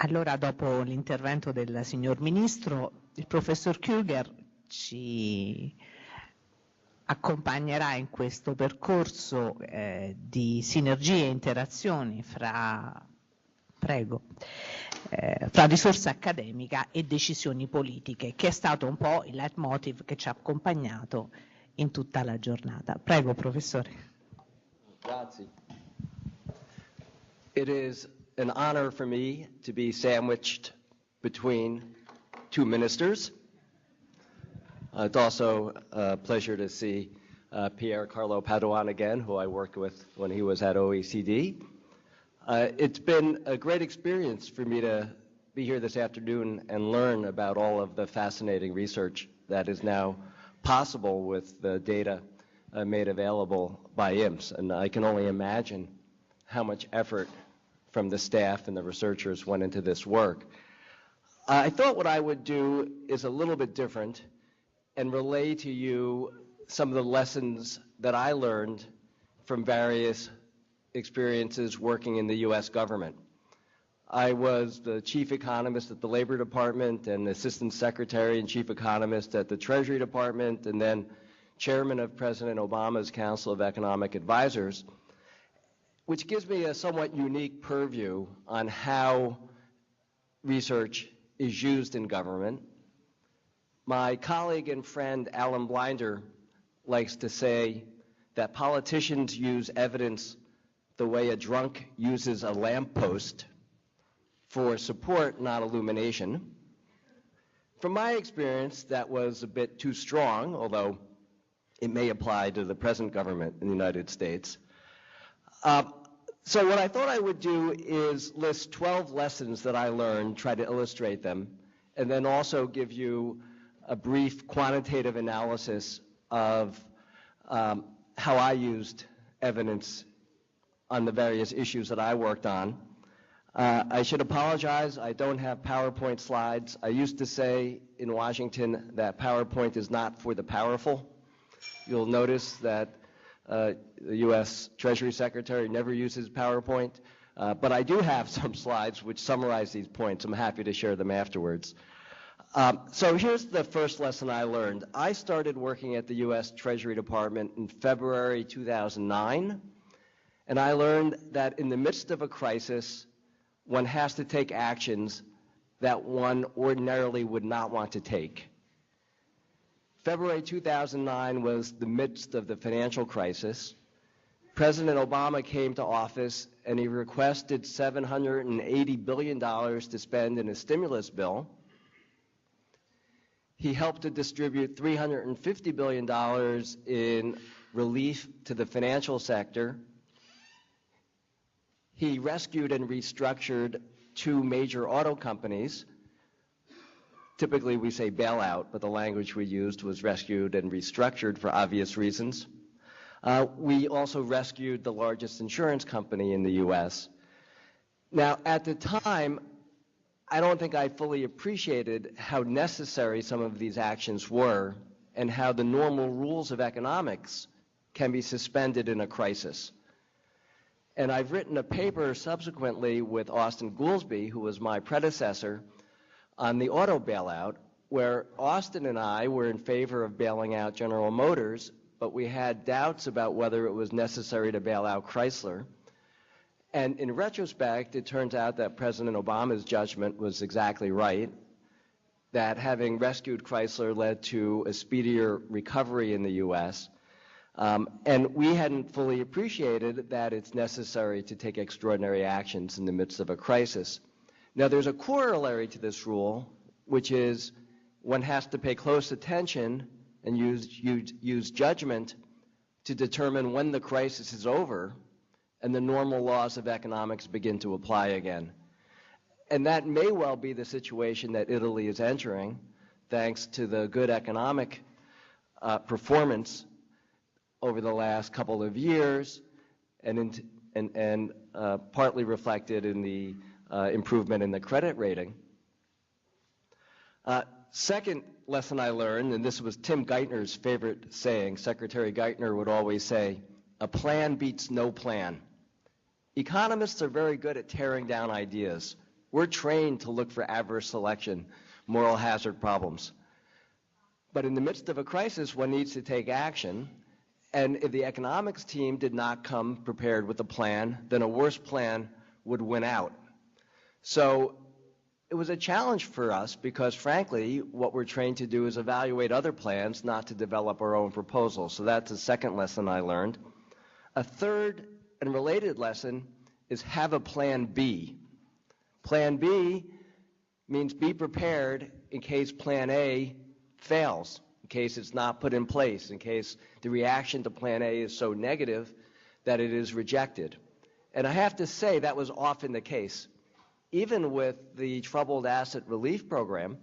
Allora, dopo l'intervento del signor Ministro, il professor Krueger ci accompagnerà in questo percorso di sinergie e interazioni fra risorsa accademica e decisioni politiche, che è stato un po' il leitmotiv che ci ha accompagnato in tutta la giornata. Prego, professore. Grazie. It is an honor for me to be sandwiched between two ministers. It's also a pleasure to see Pier Carlo Padoan again, who I worked with when he was at OECD. It's been a great experience for me to be here this afternoon and learn about all of the fascinating research that is now possible with the data made available by Inps. And I can only imagine how much effort from the staff and the researchers went into this work. I thought what I would do is a little bit different and relay to you some of the lessons that I learned from various experiences working in the U.S. government. I was the chief economist at the Labor Department and assistant secretary and chief economist at the Treasury Department, and then chairman of President Obama's Council of Economic Advisors, which gives me a somewhat unique purview on how research is used in government. My colleague and friend Alan Blinder likes to say that politicians use evidence the way a drunk uses a lamppost, for support, not illumination. From my experience, that was a bit too strong, although it may apply to the present government in the United States. So what I thought I would do is list 12 lessons that I learned, try to illustrate them, and then also give you a brief quantitative analysis of how I used evidence on the various issues that I worked on. I should apologize, I don't have PowerPoint slides. I used to say in Washington that PowerPoint is not for the powerful. You'll notice that the U.S. Treasury Secretary never uses PowerPoint, but I do have some slides which summarize these points. I'm happy to share them afterwards. So here's the first lesson I learned. I started working at the U.S. Treasury Department in February 2009, and I learned that in the midst of a crisis, one has to take actions that one ordinarily would not want to take. February 2009 was the midst of the financial crisis. President Obama came to office and he requested $780 billion to spend in a stimulus bill. He helped to distribute $350 billion in relief to the financial sector. He rescued and restructured two major auto companies. Typically we say bailout, but the language we used was rescued and restructured for obvious reasons. We also rescued the largest insurance company in the U.S. Now, at the time, I don't think I fully appreciated how necessary some of these actions were and how the normal rules of economics can be suspended in a crisis. And I've written a paper subsequently with Austin Goolsbee, who was my predecessor, on the auto bailout, where Austin and I were in favor of bailing out General Motors, but we had doubts about whether it was necessary to bail out Chrysler. And in retrospect, it turns out that President Obama's judgment was exactly right, that having rescued Chrysler led to a speedier recovery in the U.S., and we hadn't fully appreciated that it's necessary to take extraordinary actions in the midst of a crisis. Now, there's a corollary to this rule, which is one has to pay close attention and use judgment to determine when the crisis is over and the normal laws of economics begin to apply again. And that may well be the situation that Italy is entering, thanks to the good economic performance over the last couple of years, and partly reflected in the improvement in the credit rating. Second lesson I learned, and this was Tim Geithner's favorite saying, Secretary Geithner would always say, a plan beats no plan. Economists are very good at tearing down ideas, We're trained to look for adverse selection, moral hazard problems. But in the midst of a crisis, one needs to take action. And if the economics team did not come prepared with a plan, then a worse plan would win out. So it was a challenge for us because, frankly, what we're trained to do is evaluate other plans, not to develop our own proposals. So that's the second lesson I learned. A third and related lesson is have a plan B. Plan B means be prepared in case plan A fails, in case it's not put in place, in case the reaction to plan A is so negative that it is rejected. And I have to say that was often the case. Even with the Troubled Asset Relief Program,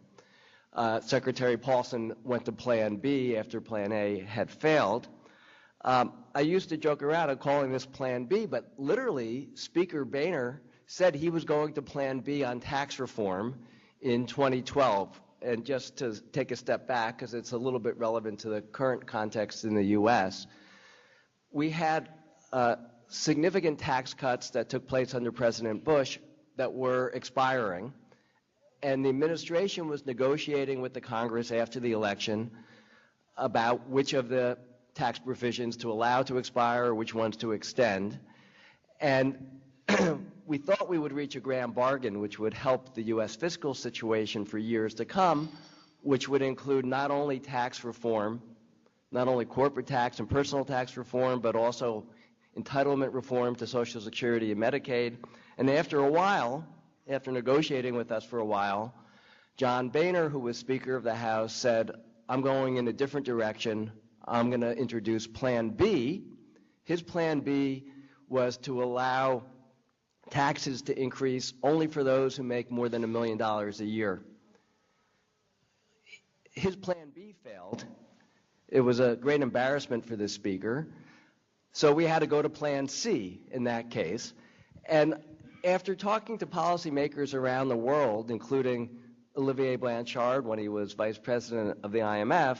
Secretary Paulson went to plan B after plan A had failed. I used to joke around of calling this plan B, but literally Speaker Boehner said he was going to plan B on tax reform in 2012. And just to take a step back, because it's a little bit relevant to the current context in the U.S., we had significant tax cuts that took place under President Bush that were expiring, and the administration was negotiating with the Congress after the election about which of the tax provisions to allow to expire or which ones to extend. And we thought we would reach a grand bargain which would help the U.S. fiscal situation for years to come, which would include not only tax reform, not only corporate tax and personal tax reform, but also entitlement reform to Social Security and Medicaid. And after a while, after negotiating with us for a while, John Boehner, who was Speaker of the House, said, I'm going in a different direction. I'm going to introduce Plan B. His Plan B was to allow taxes to increase only for those who make more than $1 million a year. His Plan B failed. It was a great embarrassment for the Speaker. So we had to go to Plan C in that case. And after talking to policymakers around the world, including Olivier Blanchard when he was Vice President of the IMF,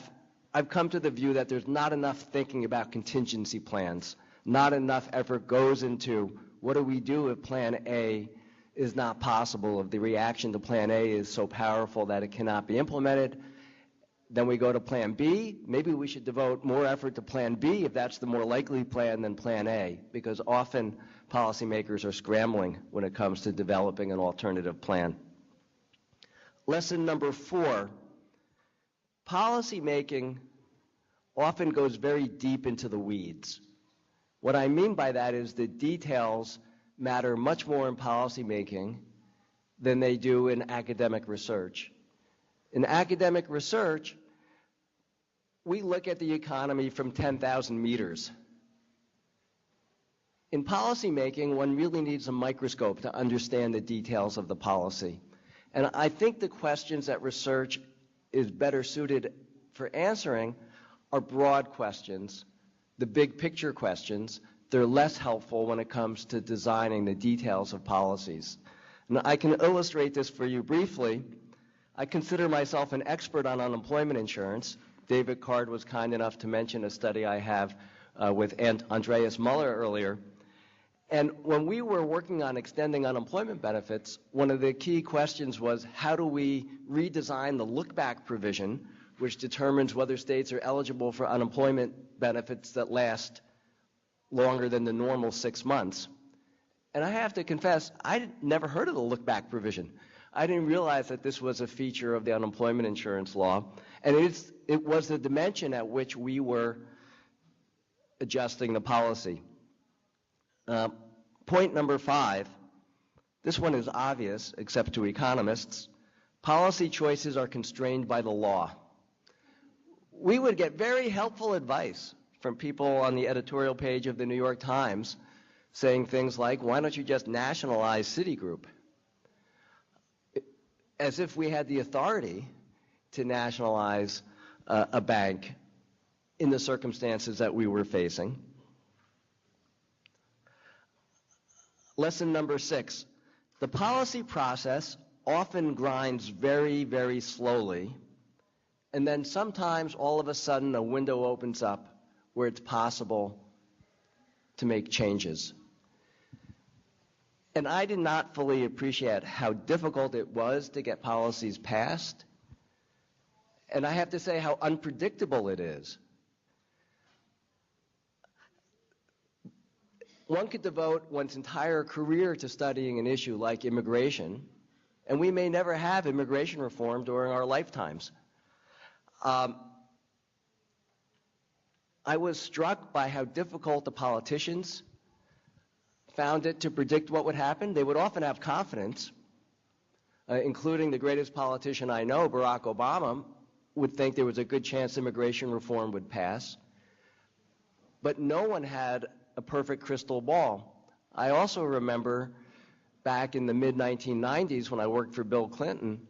I've come to the view that there's not enough thinking about contingency plans. Not enough effort goes into what do we do if Plan A is not possible, if the reaction to Plan A is so powerful that it cannot be implemented. Then we go to Plan B. Maybe we should devote more effort to Plan B if that's the more likely plan than Plan A, because often policymakers are scrambling when it comes to developing an alternative plan. Lesson number 4, policymaking often goes very deep into the weeds. What I mean by that is the details matter much more in policymaking than they do in academic research. In academic research, we look at the economy from 10,000 meters. In policymaking, one really needs a microscope to understand the details of the policy. And I think the questions that research is better suited for answering are broad questions, the big picture questions. They're less helpful when it comes to designing the details of policies. And I can illustrate this for you briefly. I consider myself an expert on unemployment insurance. David Card was kind enough to mention a study I have with Andreas Muller earlier. And when we were working on extending unemployment benefits, one of the key questions was how do we redesign the look-back provision, which determines whether states are eligible for unemployment benefits that last longer than the normal 6 months. And I have to confess, I never heard of the look-back provision. I didn't realize that this was a feature of the unemployment insurance law. And it was the dimension at which we were adjusting the policy. Point number 5, this one is obvious, except to economists. Policy choices are constrained by the law. We would get very helpful advice from people on the editorial page of the New York Times saying things like, why don't you just nationalize Citigroup? As if we had the authority to nationalize a bank in the circumstances that we were facing. Lesson number 6, the policy process often grinds very, very slowly, and then sometimes all of a sudden a window opens up where it's possible to make changes. And I did not fully appreciate how difficult it was to get policies passed. And I have to say how unpredictable it is. One could devote one's entire career to studying an issue like immigration, and we may never have immigration reform during our lifetimes. I was struck by how difficult the politicians found it to predict what would happen. They would often have confidence, including the greatest politician I know, Barack Obama, would think there was a good chance immigration reform would pass. But no one had a perfect crystal ball. I also remember back in the mid-1990s when I worked for Bill Clinton,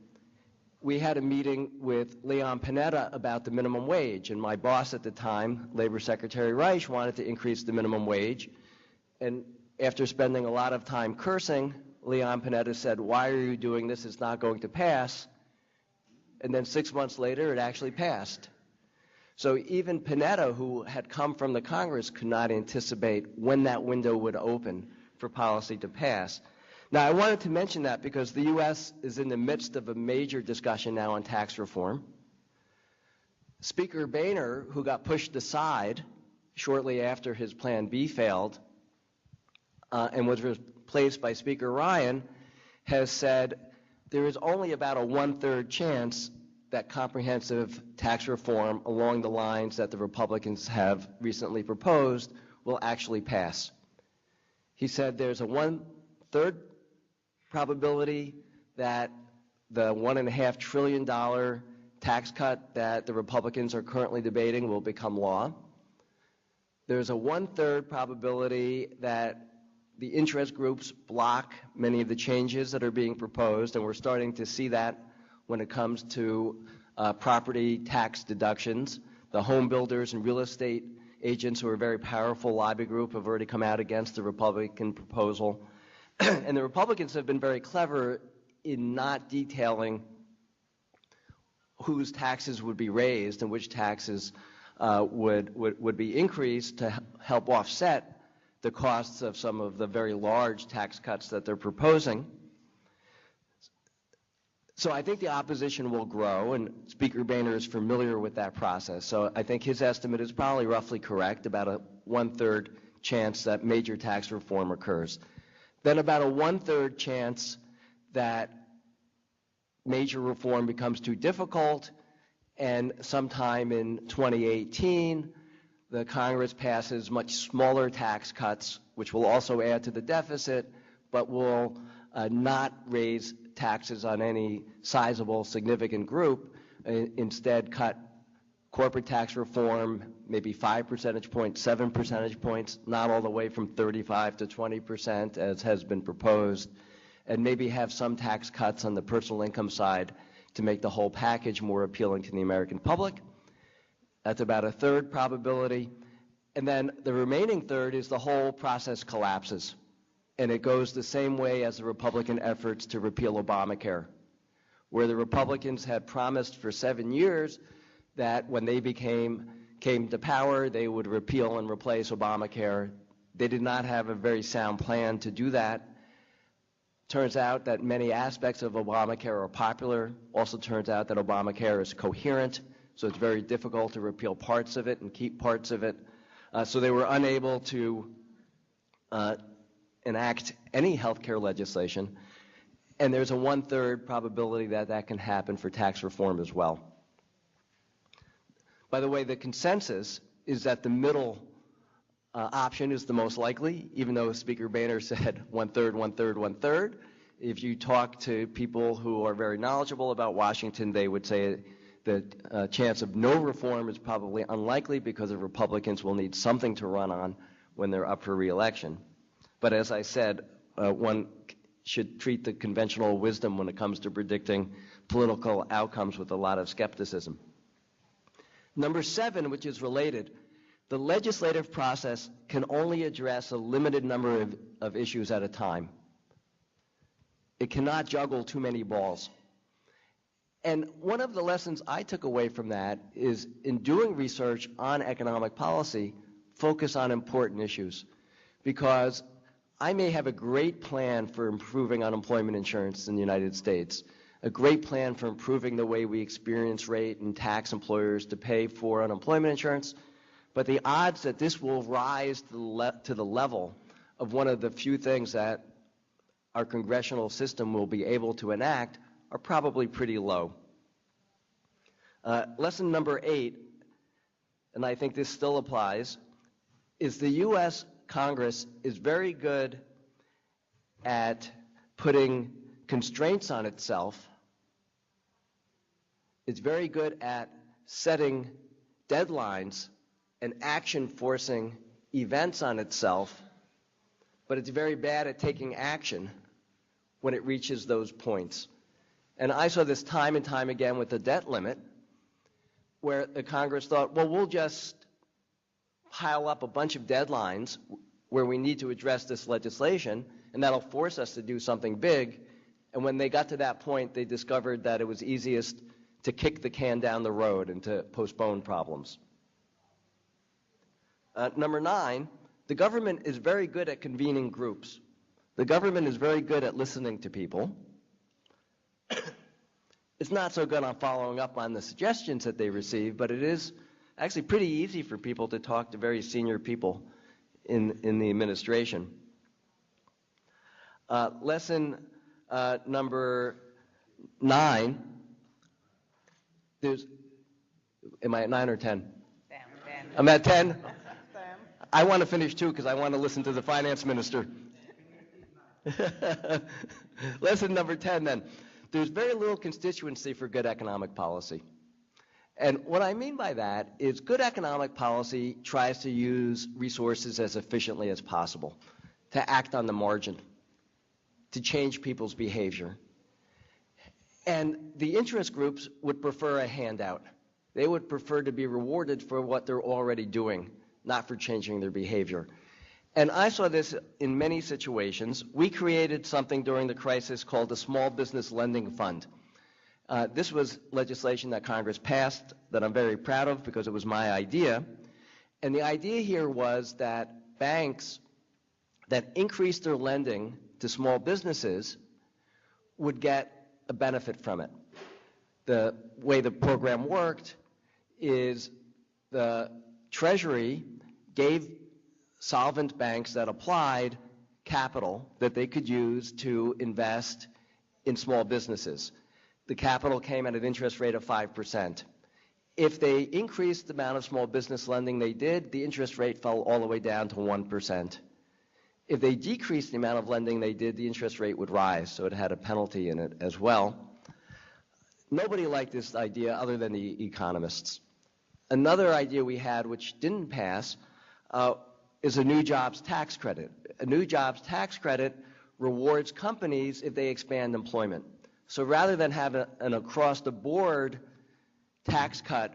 we had a meeting with Leon Panetta about the minimum wage, and my boss at the time, Labor Secretary Reich, wanted to increase the minimum wage. And after spending a lot of time cursing, Leon Panetta said, "Why are you doing this? It's not going to pass." And then 6 months later, it actually passed. So even Panetta, who had come from the Congress, could not anticipate when that window would open for policy to pass. Now, I wanted to mention that because the U.S. is in the midst of a major discussion now on tax reform. Speaker Boehner, who got pushed aside shortly after his Plan B failed and was replaced by Speaker Ryan, has said there is only about a 1/3 chance that comprehensive tax reform along the lines that the Republicans have recently proposed will actually pass. He said there's a 1/3 probability that the $1.5 trillion tax cut that the Republicans are currently debating will become law. There's a 1/3 probability that the interest groups block many of the changes that are being proposed, and we're starting to see that when it comes to property tax deductions. The home builders and real estate agents, who are a very powerful lobby group, have already come out against the Republican proposal. And the Republicans have been very clever in not detailing whose taxes would be raised and which taxes would be increased to help offset the costs of some of the very large tax cuts that they're proposing. So I think the opposition will grow, and Speaker Boehner is familiar with that process. So I think his estimate is probably roughly correct, about a 1/3 chance that major tax reform occurs. Then about a 1/3 chance that major reform becomes too difficult, and sometime in 2018, the Congress passes much smaller tax cuts, which will also add to the deficit, but will not raise taxes on any sizable, significant group, instead cut corporate tax reform, maybe 5 percentage points, 7 percentage points, not all the way from 35 to 20% as has been proposed, and maybe have some tax cuts on the personal income side to make the whole package more appealing to the American public. That's about a 1/3 probability. And then the remaining 1/3 is the whole process collapses. And it goes the same way as the Republican efforts to repeal Obamacare, where the Republicans had promised for 7 years that when they came to power, they would repeal and replace Obamacare. They did not have a very sound plan to do that. Turns out that many aspects of Obamacare are popular. Also turns out that Obamacare is coherent, so it's very difficult to repeal parts of it and keep parts of it. So they were unable to enact any health care legislation, and there's a 1/3 probability that that can happen for tax reform as well. By the way, the consensus is that the middle option is the most likely, even though Speaker Boehner said 1/3, 1/3, 1/3. If you talk to people who are very knowledgeable about Washington, they would say the chance of no reform is probably unlikely because the Republicans will need something to run on when they're up for re-election. But as I said, one should treat the conventional wisdom when it comes to predicting political outcomes with a lot of skepticism. Number 7, which is related, the legislative process can only address a limited number of issues at a time. It cannot juggle too many balls. And one of the lessons I took away from that is, in doing research on economic policy, focus on important issues. Because I may have a great plan for improving unemployment insurance in the United States, a great plan for improving the way we experience rate and tax employers to pay for unemployment insurance, but the odds that this will rise to the level of one of the few things that our congressional system will be able to enact are probably pretty low. Lesson number 8, and I think this still applies, is the U.S. Congress is very good at putting constraints on itself. It's very good at setting deadlines and action-forcing events on itself, but it's very bad at taking action when it reaches those points. And I saw this time and time again with the debt limit, where the Congress thought, well, we'll just pile up a bunch of deadlines where we need to address this legislation, and that'll force us to do something big. And when they got to that point, they discovered that it was easiest to kick the can down the road and to postpone problems. Number 9, the government is very good at convening groups. The government is very good at listening to people. It's not so good on following up on the suggestions that they receive, but it is actually pretty easy for people to talk to very senior people in the administration. Lesson number 9. Am I at 9 or 10? 10. I'm at 10? I want to finish too because I want to listen to the finance minister. Lesson number 10 then. There's very little constituency for good economic policy. And what I mean by that is good economic policy tries to use resources as efficiently as possible, to act on the margin, to change people's behavior. And the interest groups would prefer a handout. They would prefer to be rewarded for what they're already doing, not for changing their behavior. And I saw this in many situations. We created something during the crisis called the Small Business Lending Fund. This was legislation that Congress passed that I'm very proud of because it was my idea. And the idea here was that banks that increased their lending to small businesses would get a benefit from it. The way the program worked is the Treasury gave solvent banks that applied capital that they could use to invest in small businesses. The capital came at an interest rate of 5%. If they increased the amount of small business lending they did, the interest rate fell all the way down to 1%. If they decreased the amount of lending they did, the interest rate would rise, so it had a penalty in it as well. Nobody liked this idea other than the economists. Another idea we had, which didn't pass, is a new jobs tax credit. A new jobs tax credit rewards companies if they expand employment. So rather than have an across-the-board tax cut,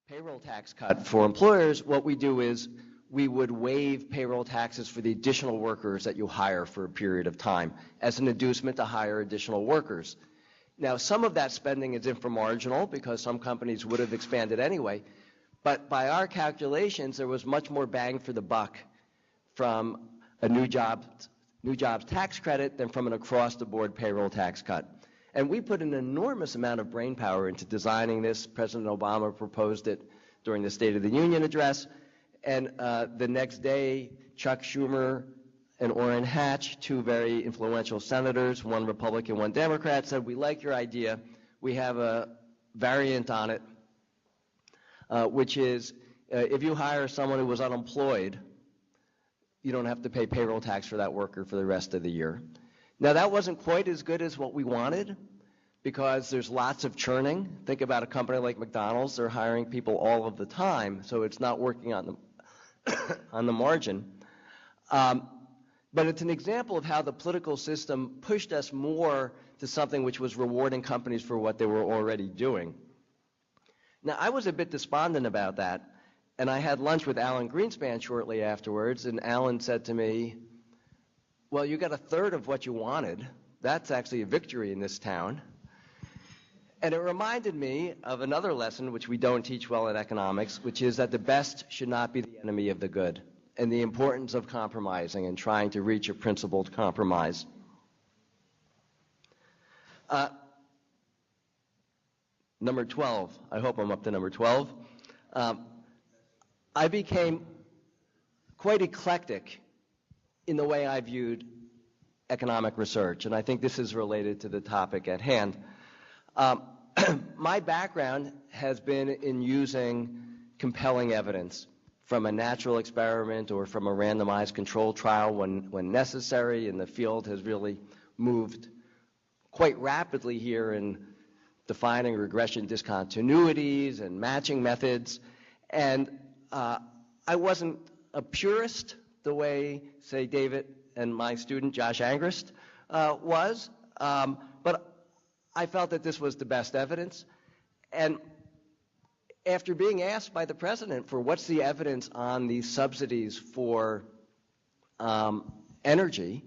payroll tax cut for employers, what we do is we would waive payroll taxes for the additional workers that you hire for a period of time as an inducement to hire additional workers. Now, some of that spending is inframarginal because some companies would have expanded anyway, but by our calculations, there was much more bang for the buck from a new jobs tax credit than from an across-the-board payroll tax cut. And we put an enormous amount of brainpower into designing this. President Obama proposed it during the State of the Union address. And the next day, Chuck Schumer and Orrin Hatch, two very influential senators, one Republican, one Democrat, said, we like your idea. We have a variant on it, which is if you hire someone who was unemployed, you don't have to pay payroll tax for that worker for the rest of the year. Now, that wasn't quite as good as what we wanted because there's lots of churning. Think about a company like McDonald's. They're hiring people all of the time, so it's not working on the margin. But it's an example of how the political system pushed us more to something which was rewarding companies for what they were already doing. Now, I was a bit despondent about that, and I had lunch with Alan Greenspan shortly afterwards, and Alan said to me, well, you got a third of what you wanted. That's actually a victory in this town. And it reminded me of another lesson which we don't teach well in economics, which is that the best should not be the enemy of the good. and the importance of compromising and trying to reach a principled compromise. Number 12, I hope I'm up to number 12. I became quite eclectic in the way I viewed economic research, and I think this is related to the topic at hand. My background has been in using compelling evidence from a natural experiment or from a randomized controlled trial when necessary, and the field has really moved quite rapidly here in defining regression discontinuities and matching methods. And I wasn't a purist the way, say, David and my student, Josh Angrist, was, but I felt that this was the best evidence. And after being asked by the president for what's the evidence on these subsidies for energy,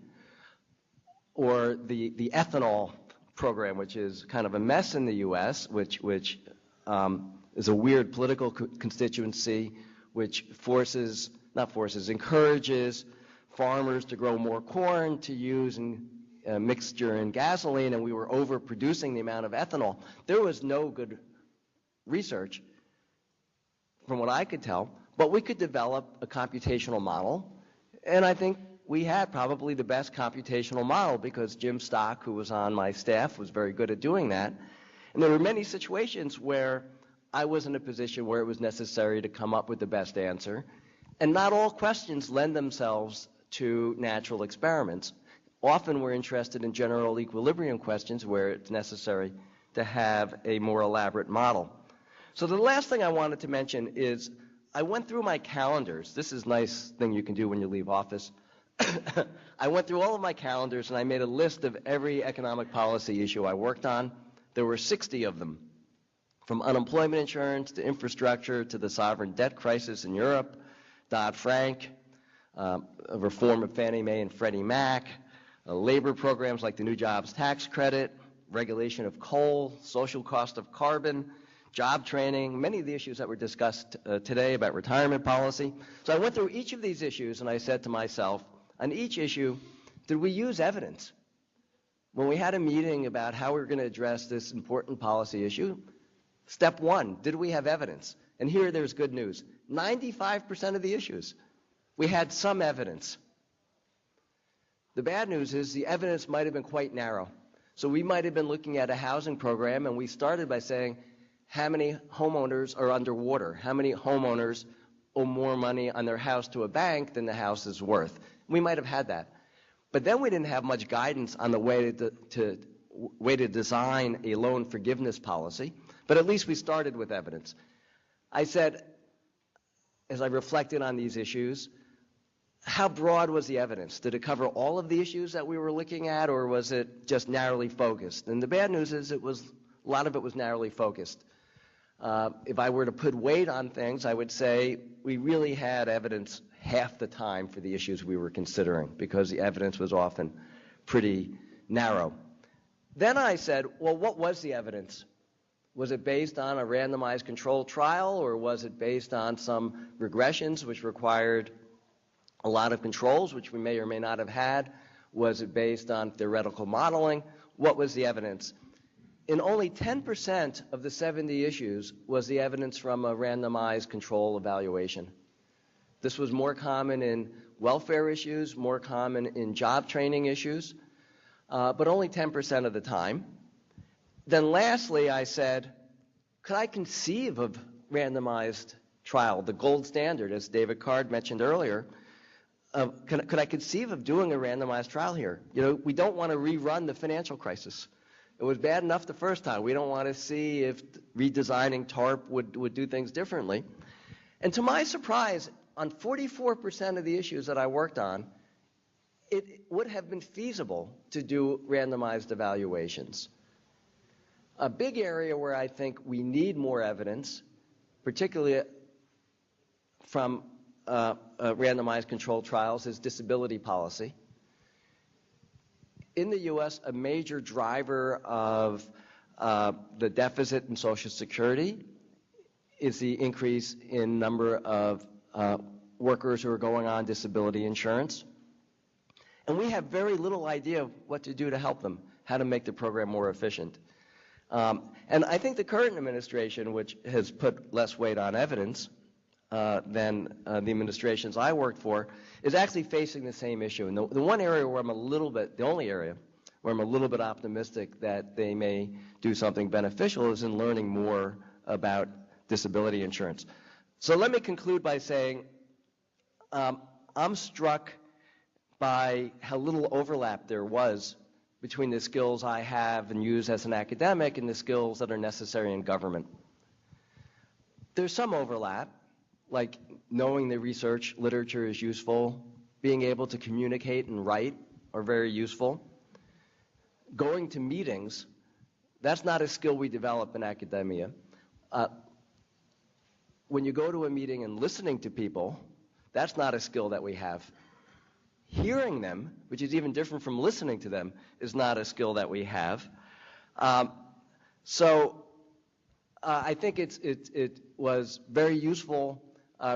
or the ethanol program, which is kind of a mess in the U.S., which is a weird political constituency, which encourages farmers to grow more corn to use a mixture in gasoline, and we were overproducing the amount of ethanol. There was no good research, from what I could tell, but we could develop a computational model, and I think we had probably the best computational model because Jim Stock, who was on my staff, was very good at doing that. And there were many situations where I was in a position where it was necessary to come up with the best answer, and not all questions lend themselves to natural experiments. Often we're interested in general equilibrium questions where it's necessary to have a more elaborate model. So the last thing I wanted to mention is I went through my calendars. This is a nice thing you can do when you leave office. I went through all of my calendars and I made a list of every economic policy issue I worked on. There were 60 of them, from unemployment insurance to infrastructure to the sovereign debt crisis in Europe, Dodd-Frank, a reform of Fannie Mae and Freddie Mac, labor programs like the new jobs tax credit, regulation of coal, social cost of carbon, job training, many of the issues that were discussed today about retirement policy. So I went through each of these issues and I said to myself, on each issue, did we use evidence? When we had a meeting about how we were going to address this important policy issue, step one, did we have evidence? And here there's good news. 95% of the issues, we had some evidence. The bad news is the evidence might have been quite narrow. So we might have been looking at a housing program, and we started by saying, how many homeowners are underwater? How many homeowners owe more money on their house to a bank than the house is worth? We might have had that. But then we didn't have much guidance on the way to design a loan forgiveness policy, but at least we started with evidence. I said, as I reflected on these issues, how broad was the evidence? Did it cover all of the issues that we were looking at, or was it just narrowly focused? And the bad news is a lot of it was narrowly focused. If I were to put weight on things, I would say we really had evidence half the time for the issues we were considering because the evidence was often pretty narrow. Then I said, well, what was the evidence? Was it based on a randomized controlled trial, or was it based on some regressions which required a lot of controls, which we may or may not have had? Was it based on theoretical modeling? What was the evidence? In only 10% of the 70 issues was the evidence from a randomized control evaluation. This was more common in welfare issues, more common in job training issues, but only 10% of the time. Then lastly, I said, could I conceive of randomized trial, the gold standard, as David Card mentioned earlier? Could I conceive of doing a randomized trial here? You know, we don't want to rerun the financial crisis. It was bad enough the first time. We don't want to see if redesigning TARP would do things differently. And to my surprise, on 44% of the issues that I worked on, it would have been feasible to do randomized evaluations. A big area where I think we need more evidence, particularly from randomized controlled trials, is disability policy. In the U.S., a major driver of the deficit in Social Security is the increase in number of workers who are going on disability insurance. And we have very little idea of what to do to help them, how to make the program more efficient. And I think the current administration, which has put less weight on evidence than the administrations I worked for, is actually facing the same issue. And the one area where I'm a little bit, the only area where I'm a little bit optimistic that they may do something beneficial is in learning more about disability insurance. So let me conclude by saying I'm struck by how little overlap there was between the skills I have and use as an academic and the skills that are necessary in government. There's some overlap, like knowing the research literature is useful, being able to communicate and write are very useful. Going to meetings, that's not a skill we develop in academia. When you go to a meeting and listening to people, that's not a skill that we have. Hearing them, which is even different from listening to them, is not a skill that we have. So I think it was very useful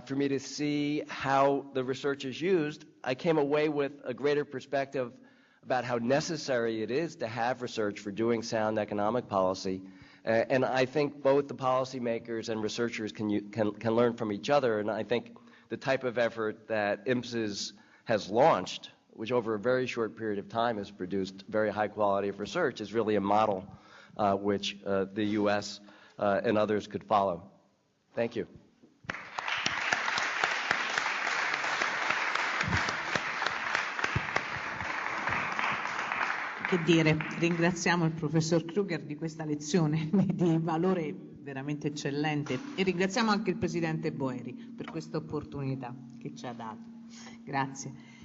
for me to see how the research is used. I came away with a greater perspective about how necessary it is to have research for doing sound economic policy. And I think both the policymakers and researchers can learn from each other. And I think the type of effort that Inps has launched, which over a very short period of time has produced very high quality of research, is really a model which the U.S. And others could follow. Thank you. Che dire, ringraziamo il professor Krueger di questa lezione di valore veramente eccellente e ringraziamo anche il presidente Boeri per questa opportunità che ci ha dato. Grazie.